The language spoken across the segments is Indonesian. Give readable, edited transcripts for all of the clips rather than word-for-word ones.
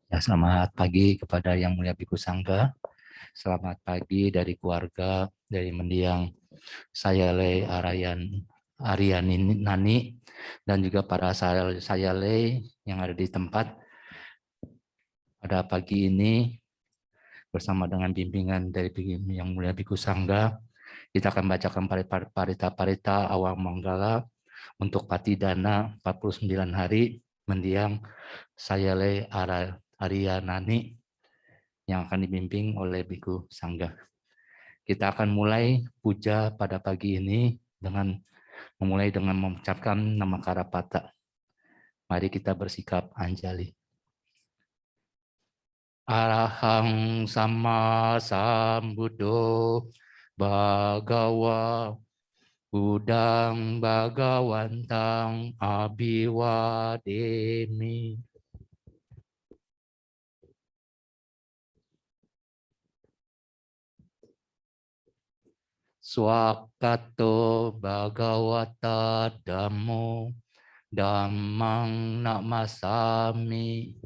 Ya, selamat pagi kepada Yang Mulia Bhikkhu Sangga. Selamat pagi dari keluarga dari mendiang Sayale Aryani Nani dan juga para Sayale yang ada di tempat pada pagi ini bersama dengan bimbingan dari Yang Mulia Bhikkhu Sangga. Kita akan bacakan parita-parita awal manggala untuk Patidana 49 hari mendiang Sayale Aryanani yang akan dibimbing oleh Bhikkhu Sangga. Kita akan mulai puja pada pagi ini dengan memulai dengan mengucapkan nama Karapata. Mari kita bersikap anjali. Arahang sama sambuddho bhagawa Budang Bhagawantang Abhiwademi. Swakato Bhagawata Dhammo Dhammang Namasami.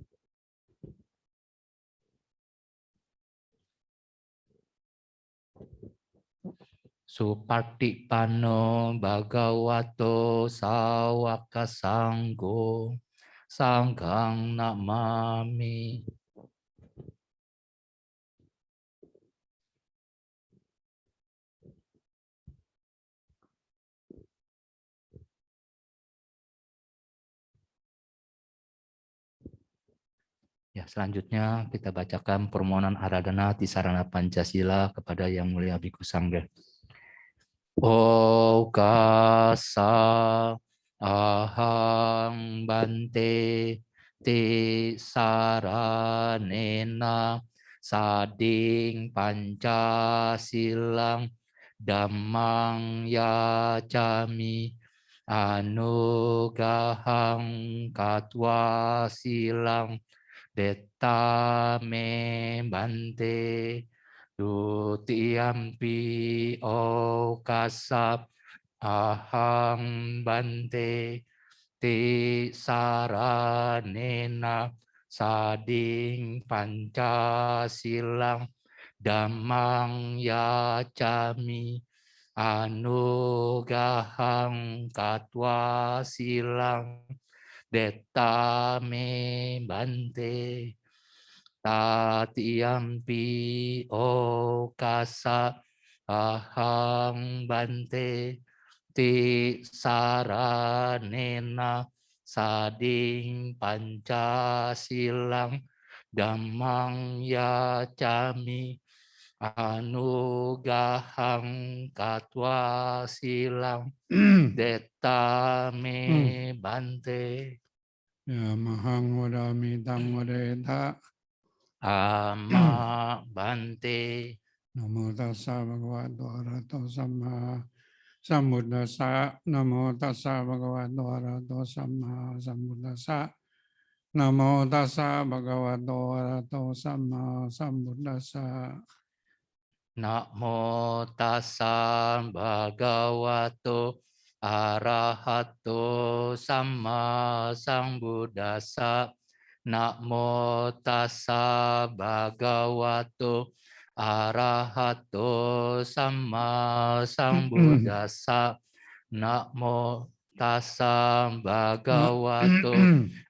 Supatipano Bhagavato Sawaka Sanggo Sanghang Namami. Ya, selanjutnya kita bacakan permohonan Aradhana Tisarana Pancasila kepada Yang Mulia Bhikkhu Sangga. Okasa ahang bante te saranena sading pancasilang dhammang yacami anugahang katwa silang detta me bante Dutiyampi okasap ahang bante ti saranena sading pancasilang dhammang yacami anugahang katwa silang detta me bante Tatiyampi okasa ahang bante ti saranena sading pancasilang dhammang yacami anugahang katwa silang detta me bante. Ya mahang wadami tang wadeta. Ama bante. Namo tassa bhagavato arahato samma sambuddhassa. Namo tassa bhagavato arahato samma sambuddhassa. Namo tassa bhagavato arahato samma sambuddhassa. Namo tassa bhagavato arahato samma sambuddhassa. Namo tassa bhagavato arahato samma sambuddhassa. Namo tassa bhagavato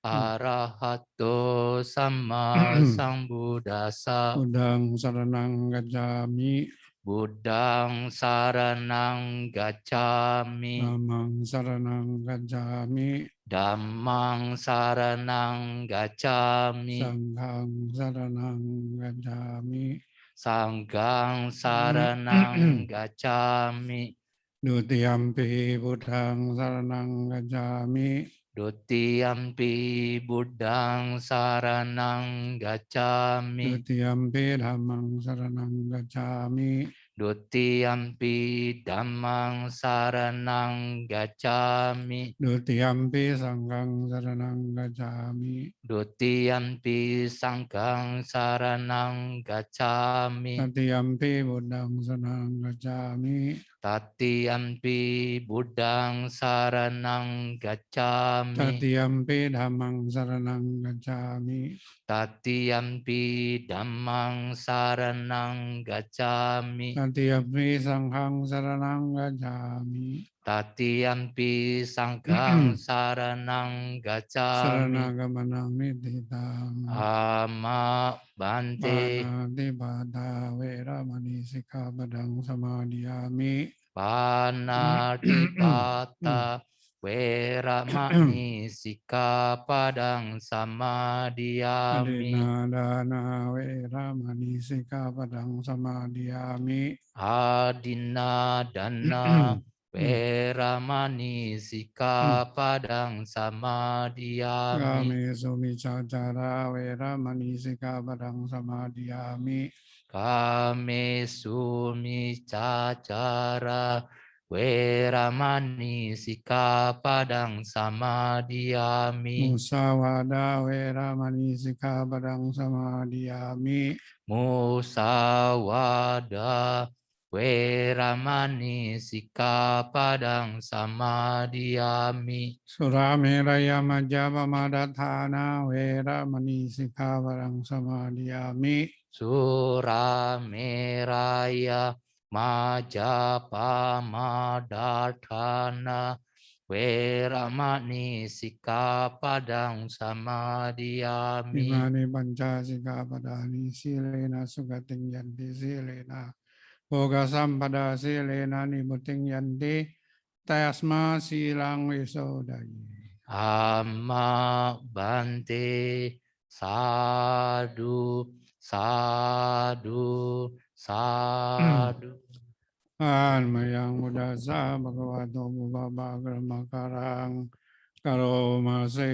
arahato samma sambuddhassa. Buddhang saranang gacchami. Buddhang saranang gacchami. Dhammang saranang gacchami. Dhammang saranang gacchami. Sanghang saranang gacchami. Sanghang saranang gacchami. Dutiyampi buddhang saranang gacchami. Dutiyampi buddhang saranang gacchami. Dutiyampi dhammang saranang gacchami. Dutiyampi dhammang saranang gacchami. Dutiyampi sanghang saranang gacchami. Dutiyampi sanghang saranang gacchami. Tatiyampi buddhang saranang gacchami. Tatiyampi Buddhang Saranang Gacchami. Tatiyampi dhammang saranang gacchami. Tatiyampi Dhammang Saranang Gacchami. Tatiyampi sanghang saranang gacchami. Tatiyampi Sangghang Saranang Gacchami. Saranagamana nititang. Ama Bante. Panatipata veramani sikkhapadang samadhiyami. Panatipata Weramani Sikkhapadang Samadhiyami. Adinadana veramani sikkhapadang samadhiyami. Adina Dana Weramani Sikkhapadang Samadhiyami. Kamesu micacara veramani sikkhapadang samadhiyami. Kamesu micacara Weramani Sikkhapadang Samadhiyami. Musawada veramani sikkhapadang samadhiyami. Musawada Weramani Sikkhapadang Samadhiyami. Surameraya majjapamadatthana veramani sikkhapadang samadhiyami. Surameraya Majapamadatthana Weramani Sikkhapadang Samadhiyami. Imani panca sikkhapadani silena sugating yanti silena. Boga sampada silena nibuting yanti. Tasma silang wisodayi. Amma Bante Sadhu Sadhu Sadhu. Anmayang mudasa bhagavato mubaba karamakarang karomase.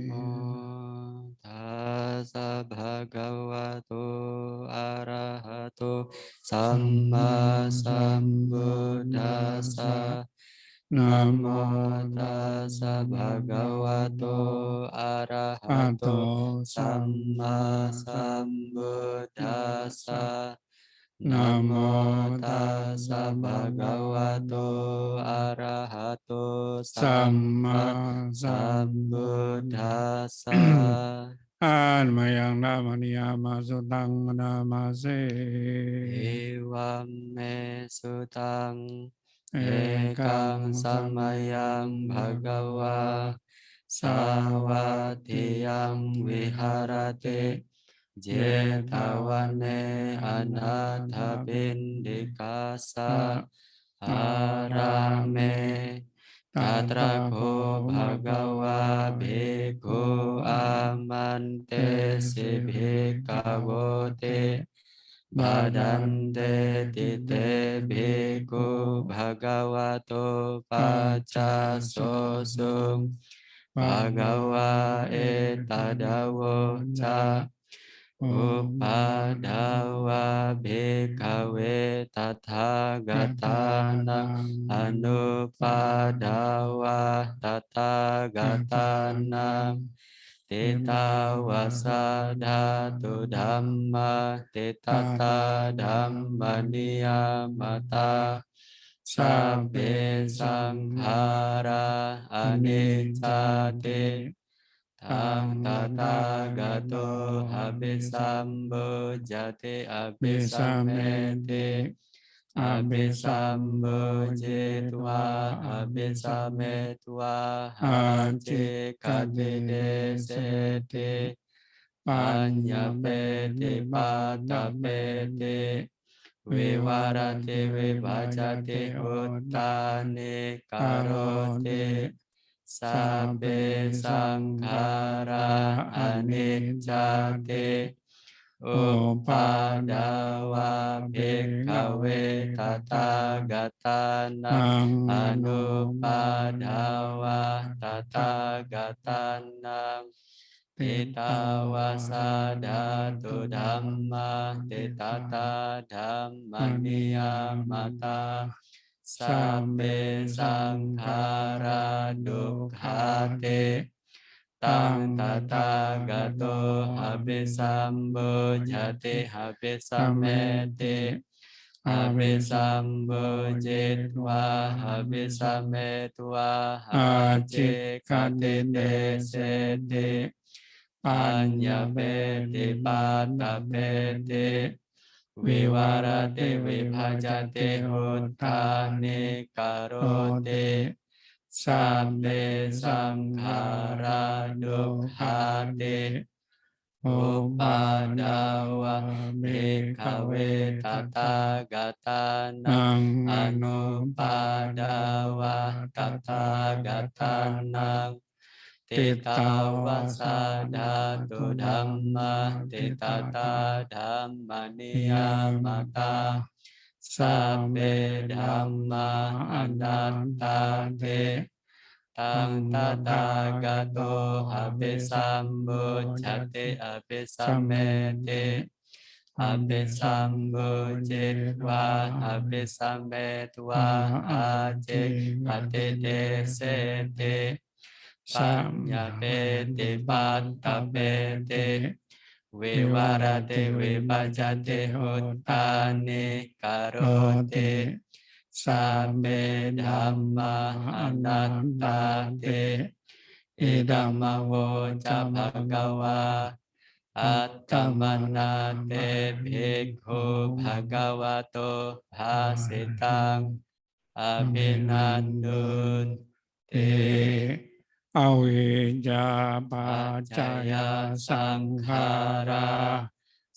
Namo tassa bhagavato arahato samma sambuddhassa. Namo tassa bhagavato arahato samma sambuddhassa. Namo tassa bhagavato arahato samma sambuddhassa. Anmayang namaniyama sutang namase. Evam me sutang ekang samayang bhagava savatiyang viharate Jetawane anatha bindikasa arame tatrako bhagava bhikkhu amante sibhikavote badante tite bhikkhu bhagavato pacasosung bhagava etadawo ca Upadawa bhikkhave tathagatana anupadawa tathagatana titawasada dhamma titata dhamma niyamata sabbe sankhara anicca Tang tathagato abhisambhojate abhisamete abhisambojetva abhisametva hace katide sete panyapete patapete vivarate vibhajate uttane karote Sabbe sankhara anicca-te upadawa bhikkhave tathagatana anupadawa tathagatana titawasada dhamma titata dhamma niyamata Sabbe sankhara dukkhate tang tathagato abhisambhojate abhisamete หาภิสัมบูจิตวาหาภิสัมเมตวาหาจิกติเตเสติปัญญาเปติปัตตเปติวิวารติวิภาจติหุตตานิกโรติสัพเพสังขาราดุขาติอุปาดาวะภิกขเวตถาคตานังอนุปาดาวะตถาคตานังติตาวาสาดาตุธัมมาติตตาธัมมานิยามตาสัพเพธัมมาอนัตตาเตตังตถาคตอภิสัมพุชฌติอภิสัมเมติอภิสัมพุจิตวาอภิสัมเมตวาอาจิปติเตเสติปัญญาเปติปัตตเปติวิวารติวิปัจจติหุตตานิกโรติสัพเพธัมมาอนัตตาเตอิดัมมโวจะภะคะวาอัตตมนาเตภิกขุภะคะวะโตภาสิตังอภินันตุเตอเวจาปัจจายสังขารา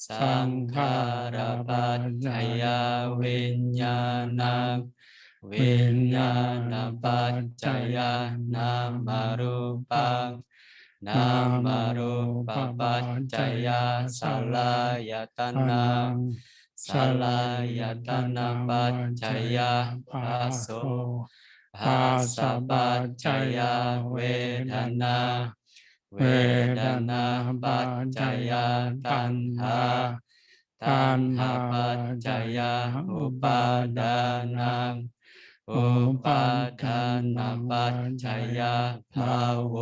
สังขาราปัจจายวิญญาณังวิญญาณปัจจายนามรูปังนามรูปปัจจายสลายตนะสลายตนะปัจจายปัสโสภาสปัจจายเวทนาเวทนาปัจจายตัณหาตัณหาปัจจายอุปาทานังอุปาทานปัจจายภาโว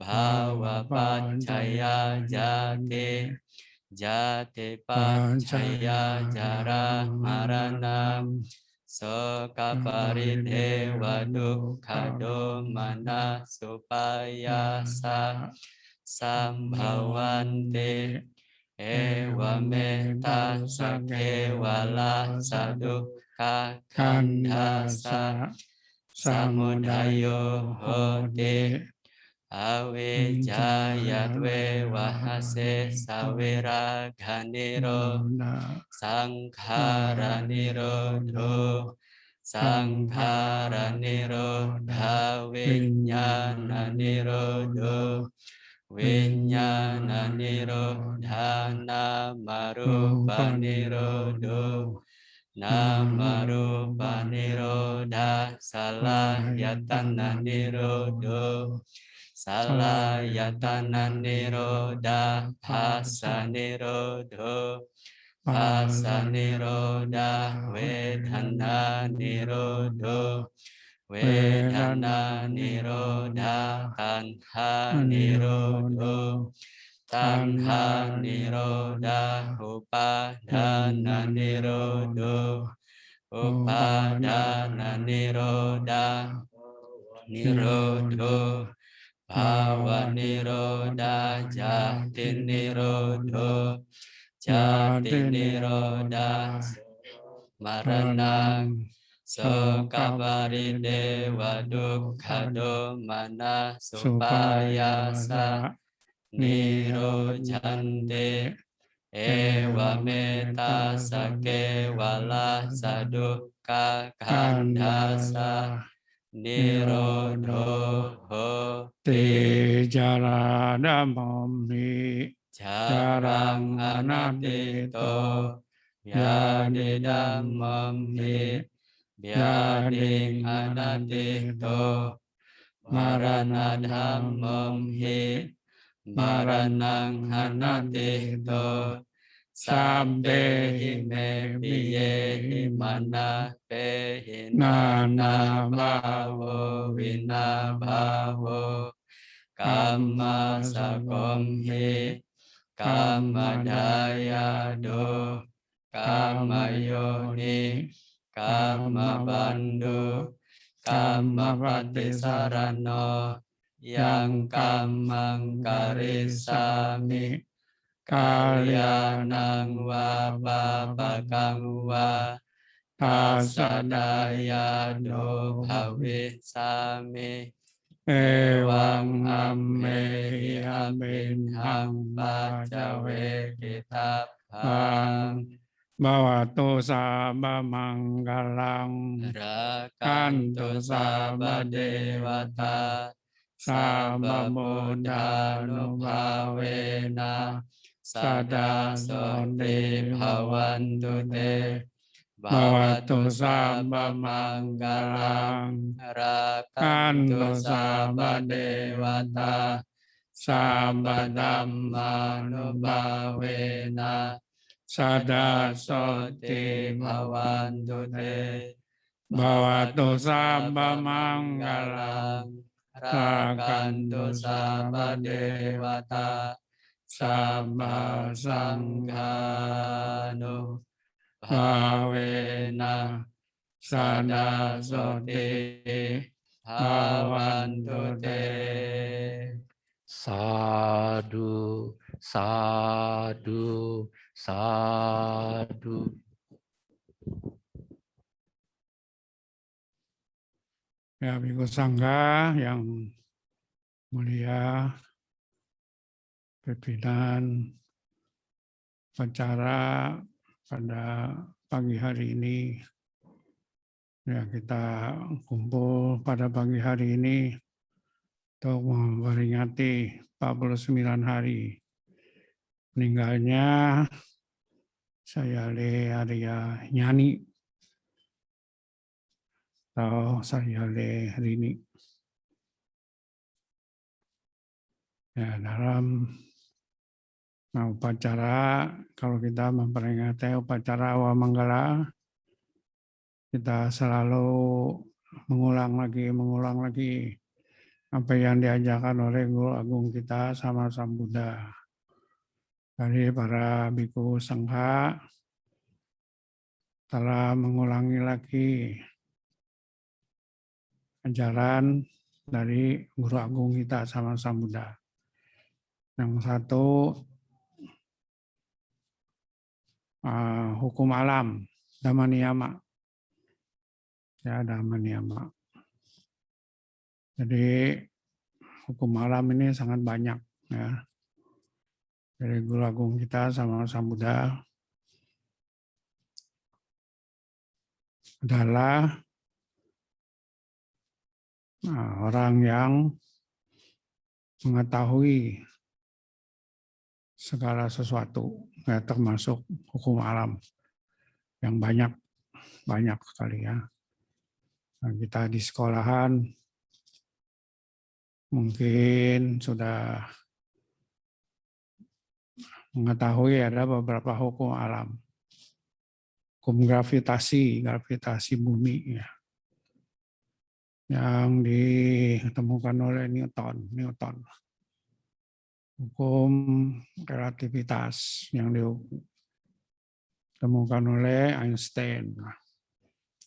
ภาวะปัจจายญาติญาติปัจจายจารามรณะโสกปริเทวดุขโดมนัสสุปายาสะสัมภวันติเอวเมตัสสะเกวะละสะดุขะขันธัสสะสมุทัยโยโหติอวิชชายตเววะหเสสะเวราคะนิโรธสังขารานิโรโธสังขารานิโรธาวิญญาณนิโรโธวิญญาณนิโรธานามรูปนิโรโธนามรูปนิโรธาสลายตนะนิโรโธสลายตนะนิโรธาภาสนิโรโธภาสนิโรธาเวทนานิโรโธเวทนานิโรธาตัณหานิโรโธตัณหานิโรธาอุปาทานนิโรโธอุปาทานนิโรธานิโรโธภาวะนิโรธาจาตินิโรโธจาตินิโรธามรณังโสกปริเทวดุขโดมนัสสุปายาสะนิโรชันติเอวเมตัสสะเกวะละสะดุขะขันธัสสะนิโรโธโหติจาราดัมมิ จารังอนัตติโตยาดิดัมมัมหิยาดิงอนัตติโตมรณะธัมมัมหิมรณังอนัตติโตสัมเปหิเมปิเยหิมานะเปหินานาภาโววินาภาโวกัมมาสกมหิกัมมดายาโด Kamayoni, Kamabandu, Kamapatisarano, yang kamang karisami, kalyanang wa papakang wa, tasadaya do bhavisami, ewang amme amin hamba jawe kitab hang. Bhavatu sabba manggalang, Rakantu sabba devata, sabba buddhanubhavena, sada soti bhavantu te, bhavatu sabba manggalang, rakantu sabba devata, sabba dhammanubhavena, sada soti bhavantu te, bhavatu sabba manggalang, rakantu sabba devata, sabba sanghanu bhavena, sada soti bhavantu te. Sadu, sadu, sadu. Ya, Bhikkhu Sangha yang mulia, pimpinan acara pada pagi hari ini. Ya, kita kumpul pada pagi hari ini untuk memperingati 49 hari meninggalnya Sayalay Arya Nyani atau Sayalay Rini. Ya, dalam upacara, kalau kita memperingati upacara Awamanggala, kita selalu mengulang lagi apa yang diajarkan oleh Guru Agung kita Sama Sambuddha. Dari para Bhikkhu Sangha telah mengulangi lagi ajaran dari Guru Agung kita Sama Sambuddha. Yang satu, hukum alam, Dhamma Niyama. Ya, Dhamma Niyama. Jadi hukum alam ini sangat banyak, ya. Dari Guru Agung kita Sama Sambuddha adalah orang yang mengetahui segala sesuatu, ya, termasuk hukum alam yang banyak sekali, ya. Nah, kita di sekolahan mungkin sudah mengetahui ada beberapa hukum alam. Hukum gravitasi bumi, ya, yang ditemukan oleh Newton. Hukum relativitas yang ditemukan oleh Einstein.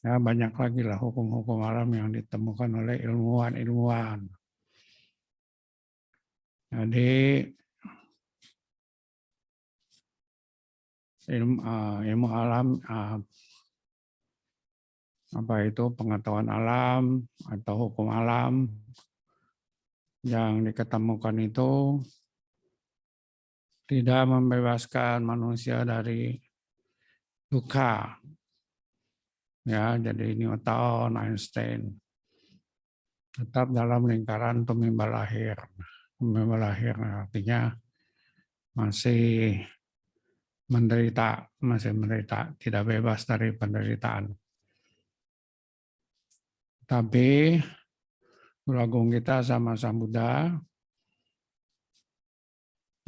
Ya, banyak lagi lah hukum-hukum alam yang ditemukan oleh ilmuwan. Jadi ilmu alam, apa itu pengetahuan alam atau hukum alam yang diketemukan itu tidak membebaskan manusia dari duka. Ya, jadi Newton, Einstein tetap dalam lingkaran pemimba lahir. Pemimba lahir artinya masih menderita, tidak bebas dari penderitaan. Tapi Guru Agung kita Sama Sambuddha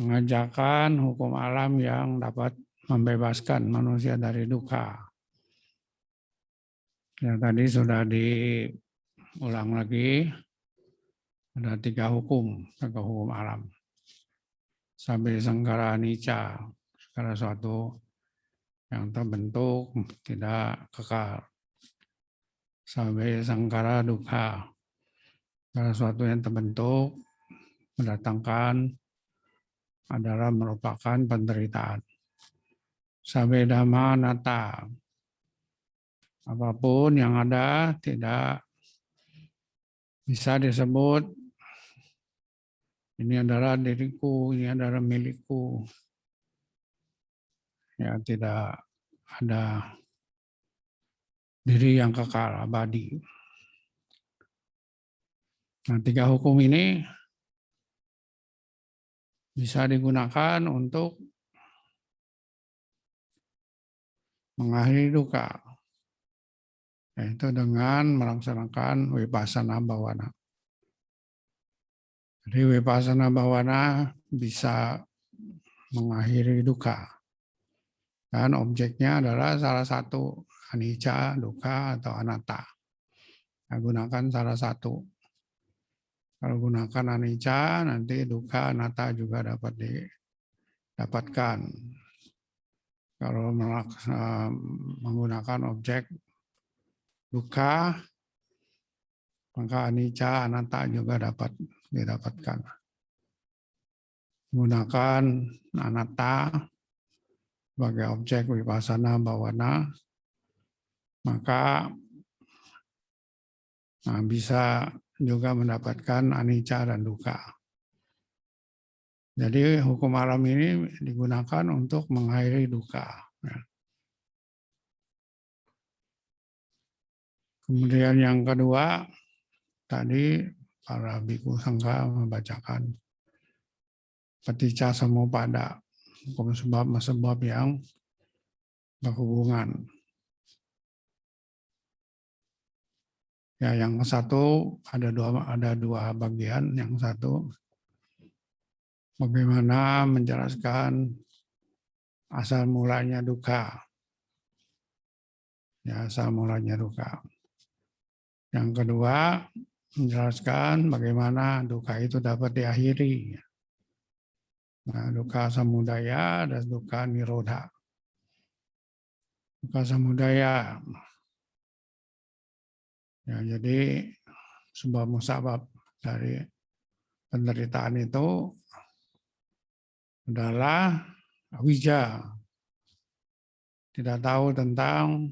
mengajarkan hukum alam yang dapat membebaskan manusia dari duka. Ya, tadi sudah diulang lagi, ada 3 hukum alam. Sabbe sankhara anicca, segala sesuatu yang terbentuk tidak kekal. Sampai sangkara dukkha, segala sesuatu yang terbentuk mendatangkan adalah merupakan penderitaan. Sabbe dhamma anatta, apapun yang ada tidak bisa disebut ini adalah diriku, ini adalah milikku. Ya, tidak ada diri yang kekal abadi. Nah, 3 hukum ini bisa digunakan untuk mengakhiri duka, yaitu dengan melaksanakan vipassana bhavana. Jadi vipassana bhavana bisa mengakhiri duka. Dan objeknya adalah salah satu anicca, dukkha, atau anatta. Nah, gunakan salah satu. Kalau gunakan anicca, nanti dukkha, anatta juga dapat didapatkan. Kalau menggunakan objek dukkha, maka anicca, anatta juga dapat didapatkan. Gunakan anatta sebagai objek vipassana bhavana, maka bisa juga mendapatkan anicca dan dukkha. Jadi hukum alam ini digunakan untuk mengakhiri duka. Kemudian yang kedua, tadi para bhikkhu sangha membacakan paticca samuppada, hukum sebab yang berhubungan. Ya, yang satu ada dua bagian. Yang satu bagaimana menjelaskan asal mulanya duka. Ya, asal mulanya duka. Yang kedua menjelaskan bagaimana duka itu dapat diakhiri. Nah, duka samudaya dan duka nirodha. Duka samudaya, ya, jadi sebab musabab dari penderitaan itu adalah awija, tidak tahu tentang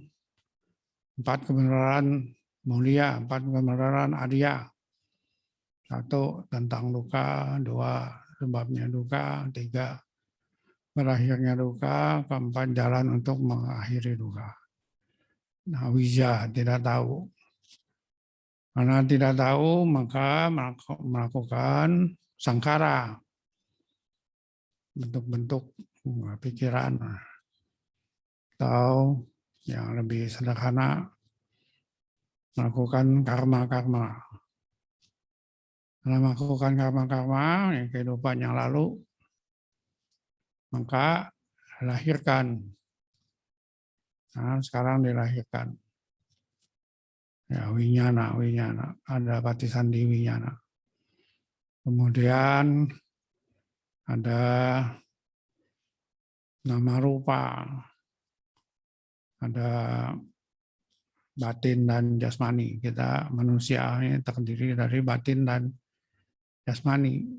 4 kebenaran mulia, 4 kebenaran Arya. 1 tentang duka, 2 sebabnya duka, 3 berakhirnya duka, 4 jalan untuk mengakhiri duka. Nah, wija tidak tahu. Karena tidak tahu, maka melakukan sangkara, bentuk-bentuk pikiran, atau yang lebih sederhana, melakukan karma-karma. Karena melakukan karma-karma, yang kehidupan yang lalu, maka dilahirkan. Nah, sekarang dilahirkan. Ya, winyana, ada patisandi winyana. Kemudian ada nama rupa, ada batin dan jasmani. Kita manusia ini terdiri dari batin dan jasmani.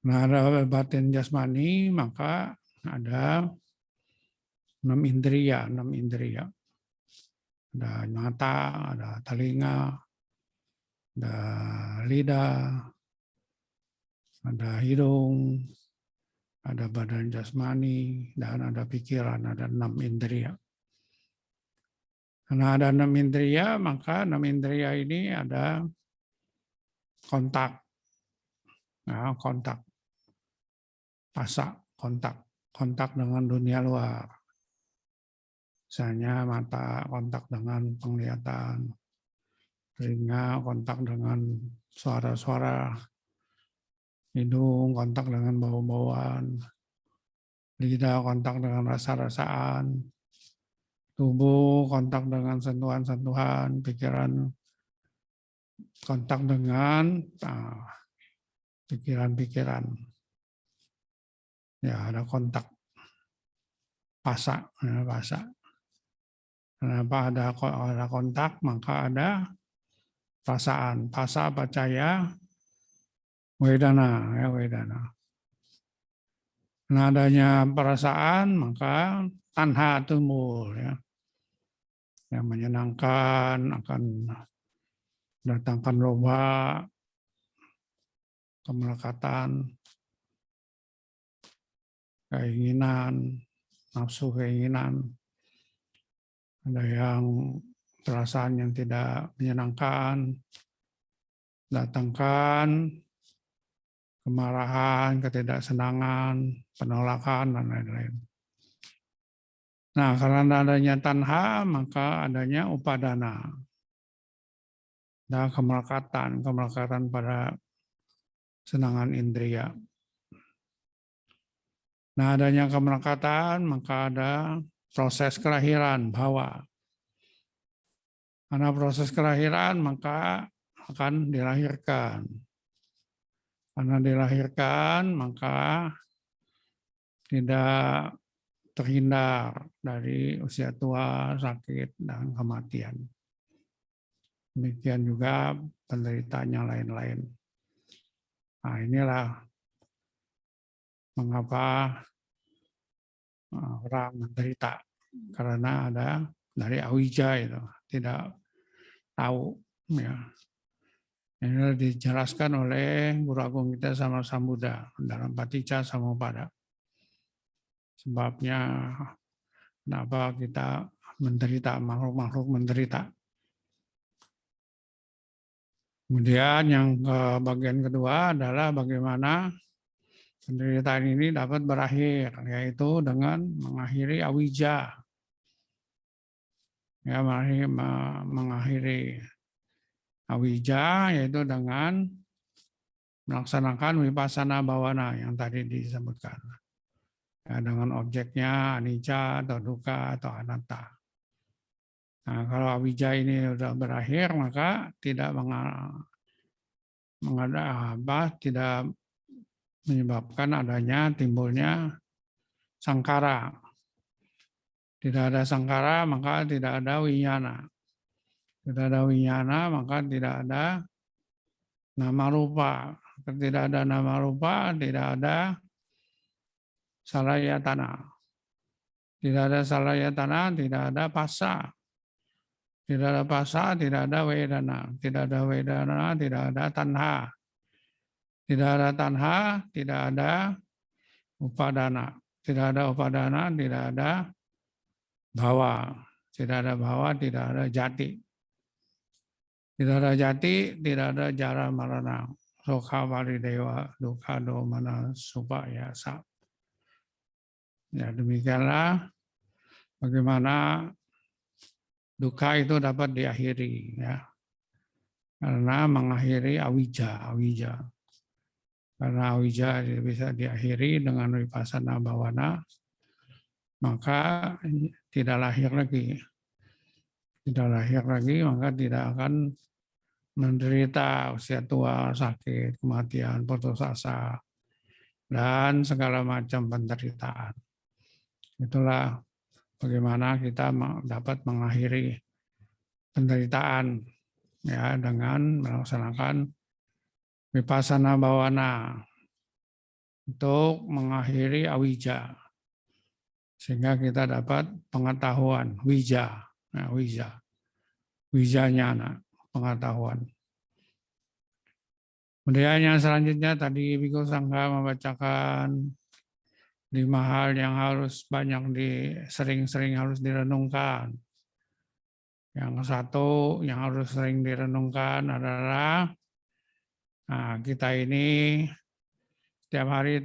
Nah, ada batin jasmani, maka ada 6 indriya. Ada mata, ada telinga, ada lidah, ada hidung, ada badan jasmani, dan ada pikiran, ada 6 indriya. Karena ada 6 indriya, maka 6 indriya ini ada kontak. Nah, kontak. Pasa, kontak dengan dunia luar. Misalnya mata kontak dengan penglihatan, telinga kontak dengan suara-suara, hidung kontak dengan bau-bauan, lidah kontak dengan rasa-rasaan, tubuh kontak dengan sentuhan-sentuhan, pikiran kontak dengan pikiran-pikiran. Ya, ada kontak. Pasa, ya, pasa. Kenapa ada kontak, maka ada perasaan. Pasa pacaya wedana, ya wedana. Nah, adanya perasaan, maka tanha tumbuh, ya. Yang menyenangkan, akan datangkan loba, kemelekatan, keinginan, nafsu keinginan. Ada yang perasaan yang tidak menyenangkan, datangkan kemarahan, ketidaksenangan, penolakan, dan lain-lain. Nah, karena adanya tanha, maka adanya upadana. Ada kemelekatan pada senangan indria. Nah, adanya kemelekatan, maka ada proses kelahiran, bhawa. Karena proses kelahiran, maka akan dilahirkan. Karena dilahirkan, maka tidak terhindar dari usia tua, sakit, dan kematian. Demikian juga penderitaan yang lain-lain. Nah, inilah mengapa orang menderita. Karena ada dari awija itu, tidak tahu. Ya. Ini dijelaskan oleh Guru Agung kita Sama Sambuddha dalam Paticca Samuppada. Sebabnya kenapa kita menderita, makhluk-makhluk menderita. Kemudian yang bagian kedua adalah bagaimana penderitaan ini dapat berakhir, yaitu dengan mengakhiri awija. Ya, mengakhiri awija yaitu dengan melaksanakan vipassana bhavana yang tadi disebutkan. Ya, dengan objeknya anicca atau dukkha atau anatta. Nah, kalau awija ini sudah berakhir, maka tidak tidak menyebabkan adanya timbulnya sangkara. Tidak ada sangkara, maka tidak ada winyana. Tidak ada winyana, maka tidak ada nama rupa. Tidak ada nama rupa, tidak ada salayatana. Tidak ada salayatana, tidak ada pasa. Tidak ada pasa, tidak ada wedana. Tidak ada wedana, tidak ada tanha. Tidak ada tanha, tidak ada upadana. Tidak ada upadana, tidak ada bhawa. Tidak ada bhawa, tidak ada jati. Tidak ada jati, tidak ada jara marana. Sokha varidewa, dukkha domana supayasa. Ya, demikianlah bagaimana dukkha itu dapat diakhiri, ya. Karena mengakhiri awija. Karena awija bisa diakhiri dengan vipassana bhavana, maka tidak lahir lagi. Tidak lahir lagi, maka tidak akan menderita usia tua, sakit, kematian, putus asa, dan segala macam penderitaan. Itulah bagaimana kita dapat mengakhiri penderitaan, ya, dengan melaksanakan vipassana bhavana untuk mengakhiri awija, sehingga kita dapat pengetahuan wija, ya, wijanya, pengetahuan. Kemudian yang selanjutnya tadi Bhikkhu Sangha membacakan 5 hal yang harus sering-sering harus direnungkan. Yang satu yang harus sering direnungkan adalah kita ini tiap hari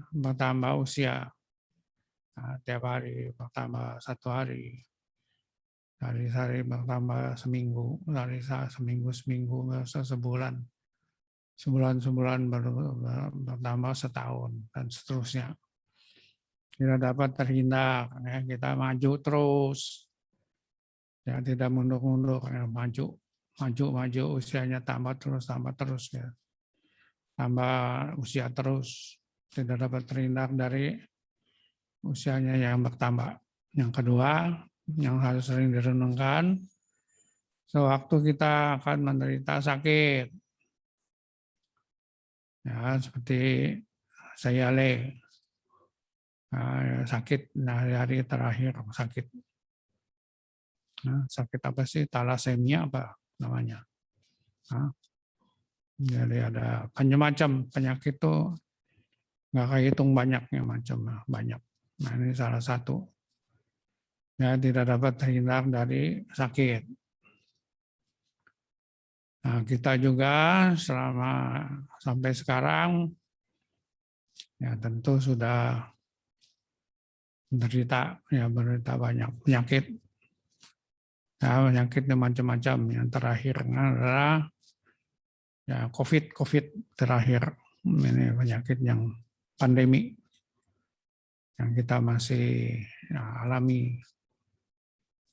bertambah usia. Tiap hari bertambah 1 hari. Hari-hari bertambah seminggu. Dari seminggu sebulan. Sebulan bertambah setahun dan seterusnya. Tidak dapat terhindar, ya, kita maju terus, ya, tidak mundur-mundur, ya, maju usianya tambah terus, ya. Tambah usia terus, tidak dapat terhindar dari usianya yang bertambah. Yang kedua, yang harus sering direnungkan, sewaktu kita akan menderita sakit, ya seperti saya sakit hari terakhir sakit. Nah, sakit apa sih? Talasemia apa namanya? Nah, jadi ada macam penyakit itu nggak kehitung banyaknya banyak. Nah ini salah satu. Ya tidak dapat terhindar dari sakit. Nah kita juga selama sampai sekarang ya tentu sudah menderita banyak penyakit. Ya, penyakitnya macam-macam. Yang terakhir adalah ya COVID terakhir. Ini penyakit yang pandemi yang kita masih alami.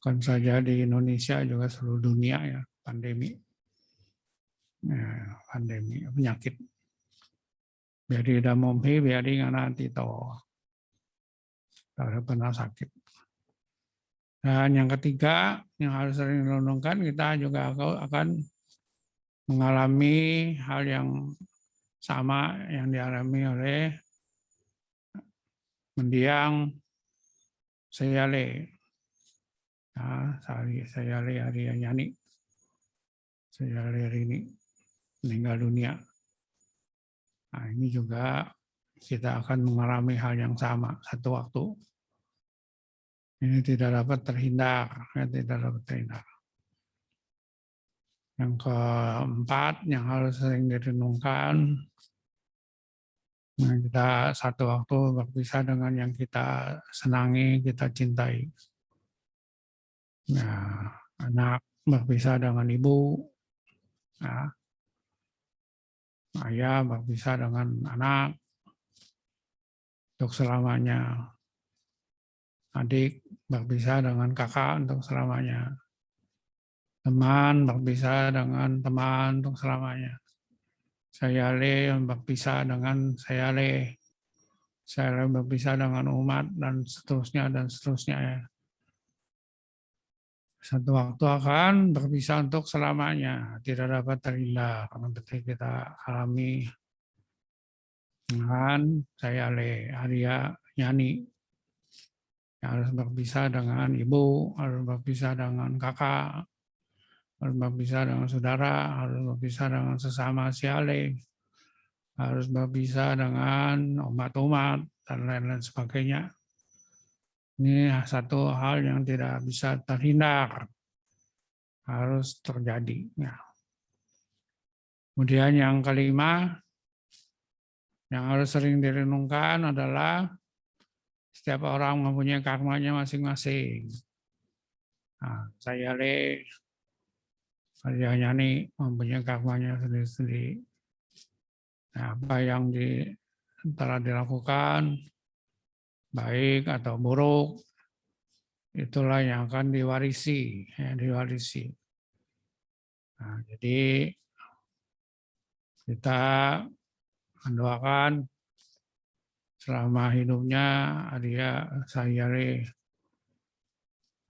Bukan saja di Indonesia, juga seluruh dunia ya pandemi. Ya, pandemi penyakit. Biari damomhi, biari nganantito. Kalau pernah sakit. Dan yang ketiga, yang harus sering direnungkan, kita juga akan mengalami hal yang sama yang dialami oleh mendiang Sayale. Nah, Sayale Arianyani. Sayale ini meninggal dunia. Nah, ini juga kita akan mengalami hal yang sama satu waktu. Ini tidak dapat terhindar, tidak dapat terhindar. Yang keempat, yang harus sering direnungkan, kita satu waktu berpisah dengan yang kita senangi, kita cintai. Nah, anak berpisah dengan ibu, nah, ayah berpisah dengan anak untuk selamanya, adik berpisah dengan kakak untuk selamanya, teman berpisah dengan teman untuk selamanya. Sayale berpisah dengan Sayale berpisah dengan umat dan seterusnya dan seterusnya. Satu waktu akan berpisah untuk selamanya, tidak dapat terhindar. Seperti kita alami dengan Sayale Arya Yani, yang harus berpisah dengan ibu, harus berpisah dengan kakak, harus berpisah dengan saudara, harus berpisah dengan sesama Sayale, harus berpisah dengan umat-umat, dan lain-lain sebagainya. Ini satu hal yang tidak bisa terhindar, harus terjadi. Ya. Kemudian yang kelima, yang harus sering direnungkan adalah setiap orang mempunyai karmanya masing-masing. Nah, Sayale Aryanyani mempunyai karmanya sendiri-sendiri. Nah, apa yang telah dilakukan, baik atau buruk, itulah yang akan diwarisi. Nah, jadi kita mendoakan selama hidupnya Sayale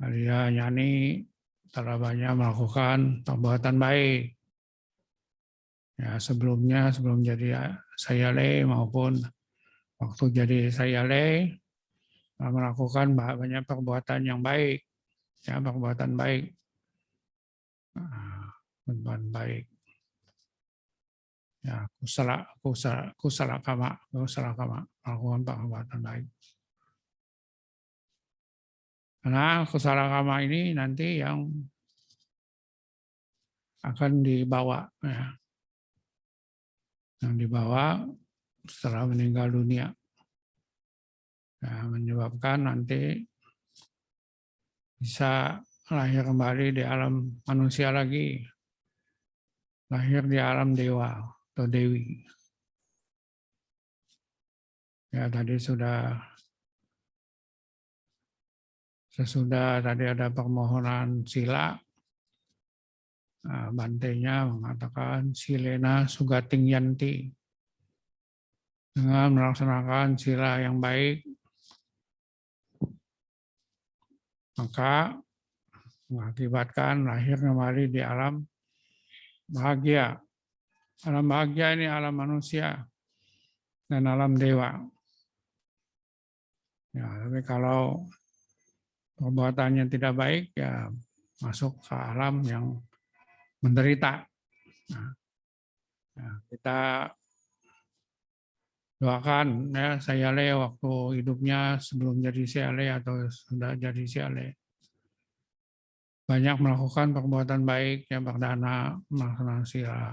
Aryanyani telah banyak melakukan perbuatan baik. Ya, sebelum jadi Sayale maupun waktu jadi Sayale melakukan banyak perbuatan yang baik, ya perbuatan baik, ya kusala kama melakukan perbuatan baik. Karena kusala kama ini nanti yang akan dibawa, ya, yang dibawa setelah meninggal dunia. Ya, menyebabkan nanti bisa lahir kembali di alam manusia lagi, lahir di alam dewa atau dewi. Ya tadi sesudah tadi ada permohonan sila, bantenya mengatakan silena sugating yanti, dengan melaksanakan sila yang baik maka mengakibatkan lahir kembali di alam bahagia. Alam bahagia ini alam manusia dan alam dewa. Ya, tapi kalau perbuatannya tidak baik, ya masuk ke alam yang menderita. Nah, ya, kita doakan ya saya Le waktu hidupnya sebelum jadi Siale atau sudah jadi Siale banyak melakukan perbuatan baik yang berdana melaksanakan sila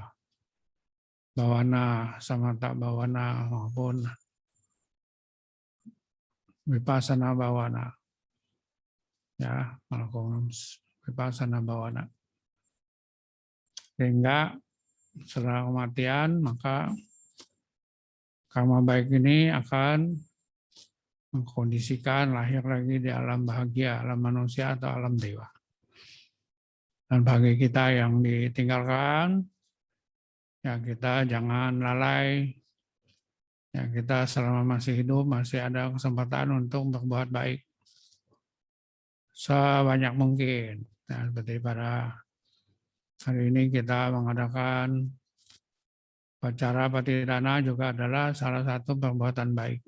bawana, samatha bawana maupun vipassana bawana. Ya, melakukan vipassana bawana. Sehingga setelah kematian maka karma baik ini akan mengkondisikan lahir lagi di alam bahagia, alam manusia atau alam dewa. Dan bagi kita yang ditinggalkan, ya kita jangan lalai, ya kita selama masih hidup masih ada kesempatan untuk berbuat baik sebanyak mungkin. Nah, seperti pada hari ini kita mengadakan upacara patidana juga adalah salah satu perbuatan baik.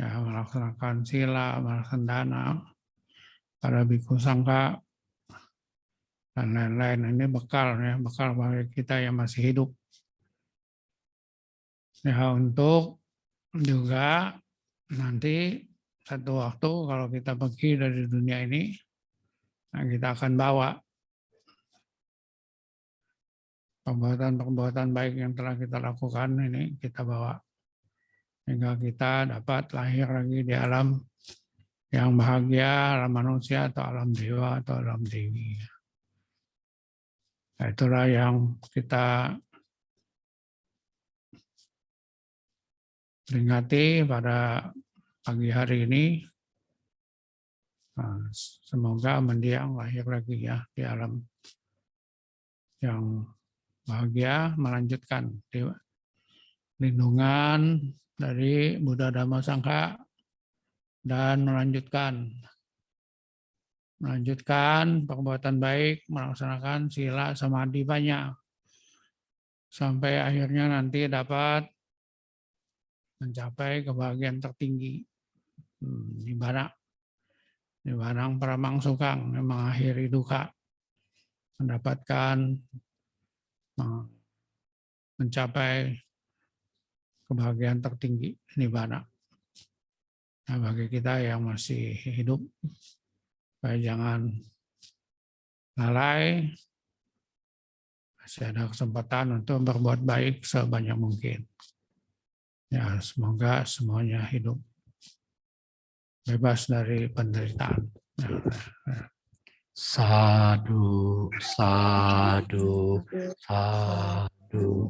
Ya, melaksanakan sila, melaksanakan dana, para bhikkhu sangha, dan lain-lain. Ini bekal ya, bekal bagi kita yang masih hidup. Ya, untuk juga nanti satu waktu kalau kita pergi dari dunia ini, nah kita akan bawa perbuatan-perbuatan baik yang telah kita lakukan ini kita bawa sehingga kita dapat lahir lagi di alam yang bahagia, alam manusia atau alam dewa atau alam dewi. Nah, itulah yang kita peringati pada pagi hari ini. Nah, semoga mendiang lahir lagi ya di alam yang bahagia, melanjutkan lindungan dari Buddha Dhamma Sangha dan melanjutkan perbuatan baik, melaksanakan sila samadhi banyak sampai akhirnya nanti dapat mencapai kebahagiaan tertinggi nibbana paramang sukang, mengakhiri duka, mendapatkan mencapai kebahagiaan tertinggi nibbana. Nah, bagi kita yang masih hidup, jangan lalai, masih ada kesempatan untuk berbuat baik sebanyak mungkin. Ya, semoga semuanya hidup bebas dari penderitaan. Sadu, sadu, sadu.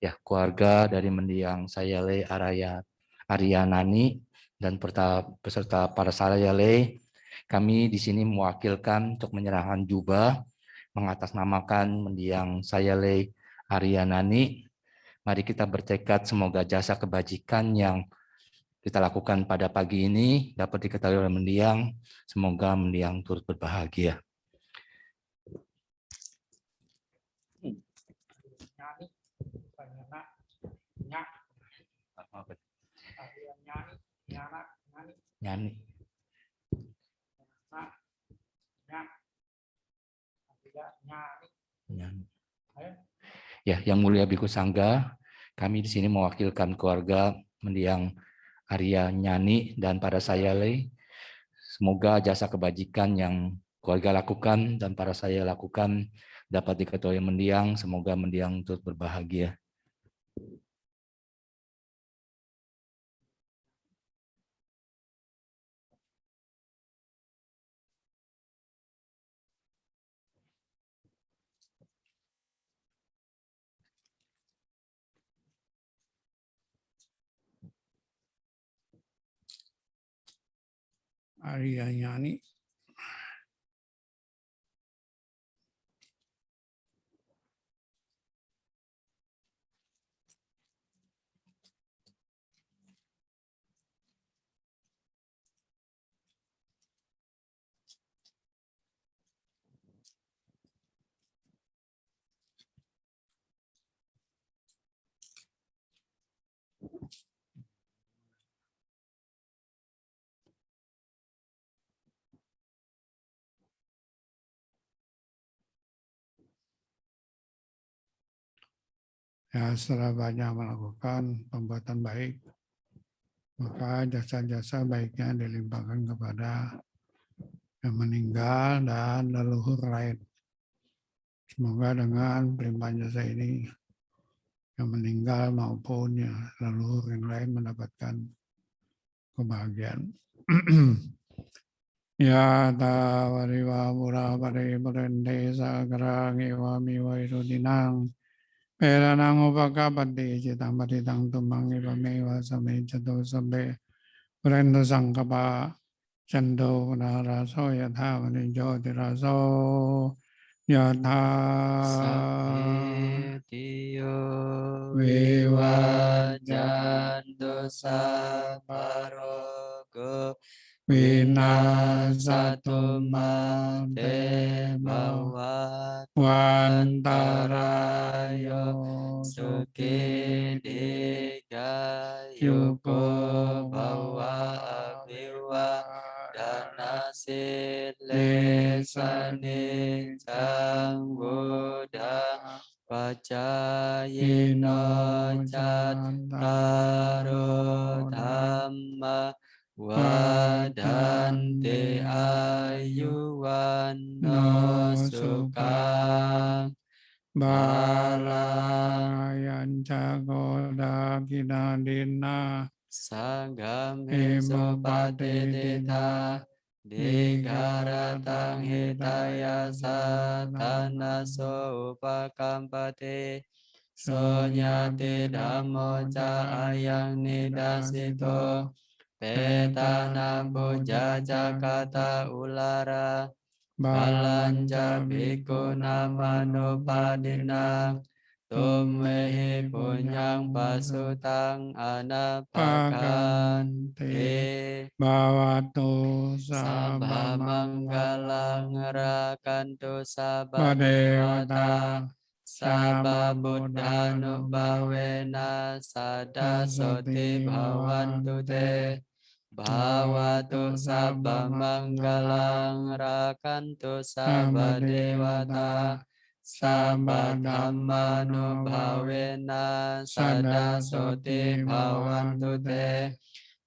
Ya, keluarga dari mendiang Sayale Aryanani dan peserta para Sayale, kami di sini mewakilkan untuk menyerahkan jubah mengatasnamakan mendiang Sayale Aryanani. Mari kita bertekad semoga jasa kebajikan yang kita lakukan pada pagi ini dapat diketahui oleh mendiang. Semoga mendiang turut berbahagia. Nyani. Ya, yang mulia Bhikkhu Sangga, kami di sini mewakilkan keluarga mendiang Arya Nyani dan para Sayale. Semoga jasa kebajikan yang keluarga lakukan dan para saya lakukan dapat diketahui mendiang. Semoga mendiang turut berbahagia. Aryanyani. Ya, setelah banyak melakukan perbuatan baik, maka jasa-jasa baiknya dilimpahkan kepada yang meninggal dan leluhur lain. Semoga dengan pelimpahan jasa ini yang meninggal maupun ya leluhur yang lain mendapatkan kebahagiaan. Ya tawariwa mura pare purende sagarang ewa miwa irudinang peranang upakapati citang patitang tumang ewa mewa same cato sambe purendo sangkapa cando naraso yatha vanijo tiraso yatha Sappetiyo vivajantu vivajantu saparogo vinasatu mate mate bhavantarayo wantarayo suki digayuko bhava aviwa dana sile sani buddha pacayino cattaro dhamma wadanti ayuwanno sukang balayan cagoda kinadina Sanggame sopatitita digaratang hitaya satana sopakampate sonyati dhammo ca ayang nidasito petana puja cakata ulara balanja bhikkhu namanupadina Tummehi punyang pasutang anapakanti bhavatu Sabha manggalang sabamanggalang rakantu sabha padewata dewata Sabha buddhanubhavena sada soti bhavantu te Bhavatu sabha manggalang rakantu sabha dewata Sabha dhammanubhavena sada soti bhavantu te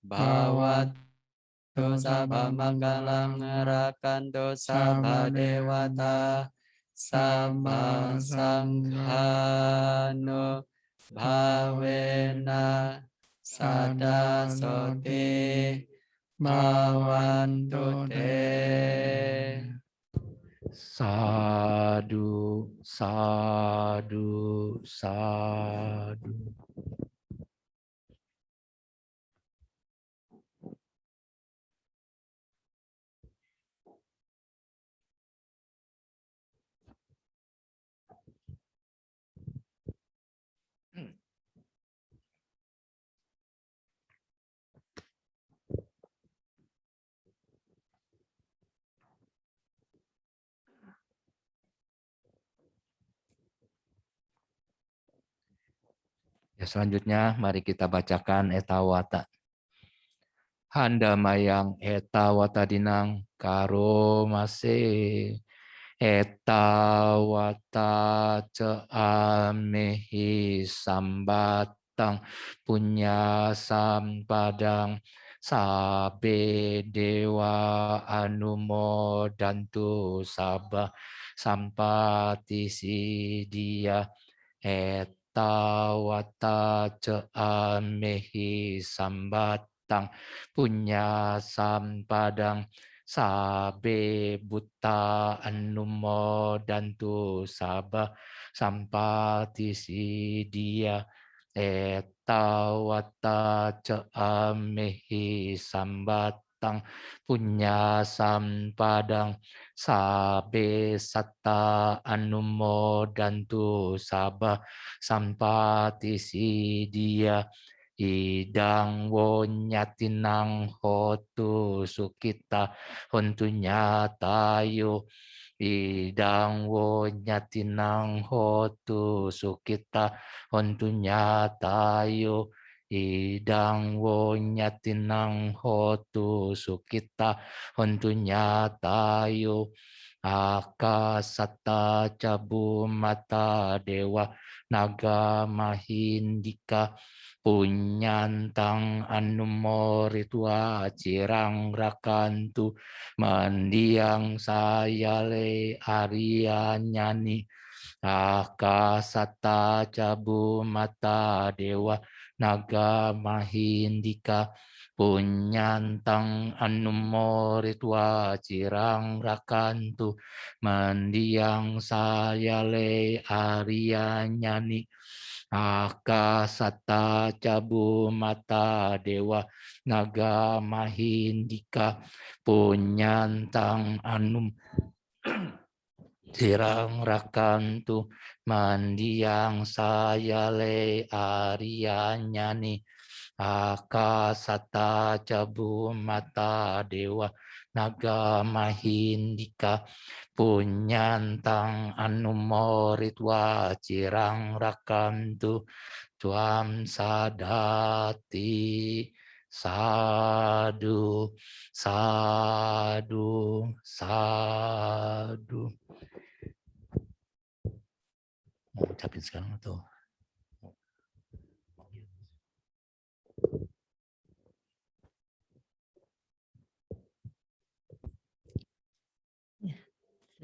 Bhavatu sabha manggalang rakantu sabha dewata Sabha sanghanu bhavena sada soti bhavantu te Sadu, sadu, sadu. Ya, selanjutnya mari kita bacakan etawata. Handamayang etawata dinang karomase etawata ceamehi sambatang punya sampadang sabe dewa anumodantu sabah sampati sidia etawata ceamehi sambatang punya sampadang sabe buta anumodantu sabah sampati sidia etawata ceamehi sambatang matang punya sampadang sabe satta anumodantu sabah sampati sidia idang wonyatinang hotu sukita hontunya tayo idang wonyatinang hotu sukita hontunya tayo idang wonyatinang hotu sukita hontunya tayo akasata cabu mata dewa naga mahindika punyantang anumoritwa cirang rakantu mendiang sayale Arya nyani akasata cabu mata dewa naga mahindika punyantang anumoritwa cirang rakantu mendiang sayale Arya nyani akasata cabu mata dewa naga mahindika punyantang anum cirang rakantu mandiang sayale Arya nyani akasata cabu mata dewa naga mahindika punyantang anumoritwa cirang rakantu tuam sadati sadu sadu sadu. Mau ucapin sekarang atau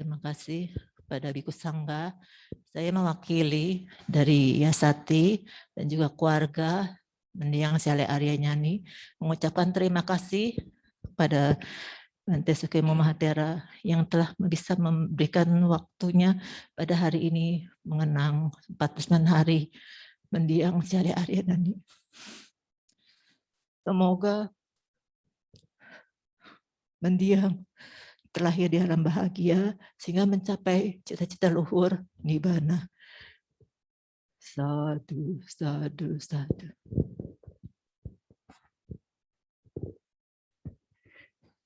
terima kasih kepada Biku Sangga. Saya mewakili dari Yasati dan juga keluarga Mendiang Siale Arya Nyani mengucapkan terima kasih kepada Bante Sukemo Mahatera yang telah bisa memberikan waktunya pada hari ini mengenang 49 hari Mendiang Siale Arya Nyani. Semoga Mendiang terlahir di alam bahagia sehingga mencapai cita-cita luhur nibbana. Sadu, sadu, sadu.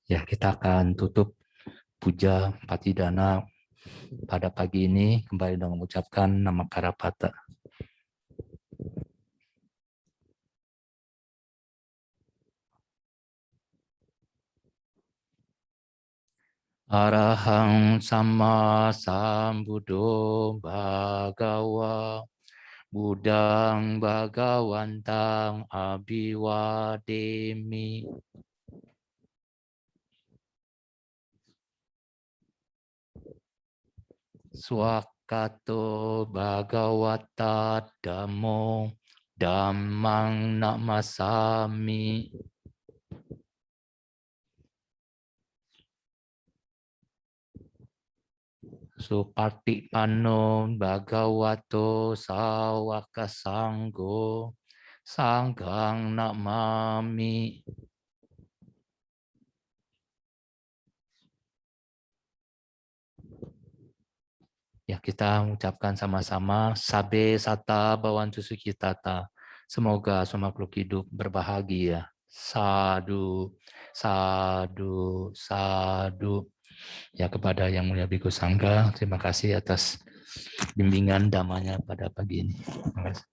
Ya, kita akan tutup puja Patidana pada pagi ini kembali dengan mengucapkan nama Karapata. Arahang sama sambuddho bhagawa Budang Bhagawantang Abhiwademi. Swakato Bhagawata Dhammo Dhammang Namasami. Supatipanno Bhagavato Sawaka Sanggo Sanghang Namami. Ya, kita mengucapkan sama-sama Sabe Sata Bhavantu Sukhitata. Semoga semua makhluk hidup berbahagia. Sadu, sadu, sadu. Ya, kepada Yang Mulia Bhikkhu Sangga, terima kasih atas bimbingan damanya pada pagi ini. Terima kasih.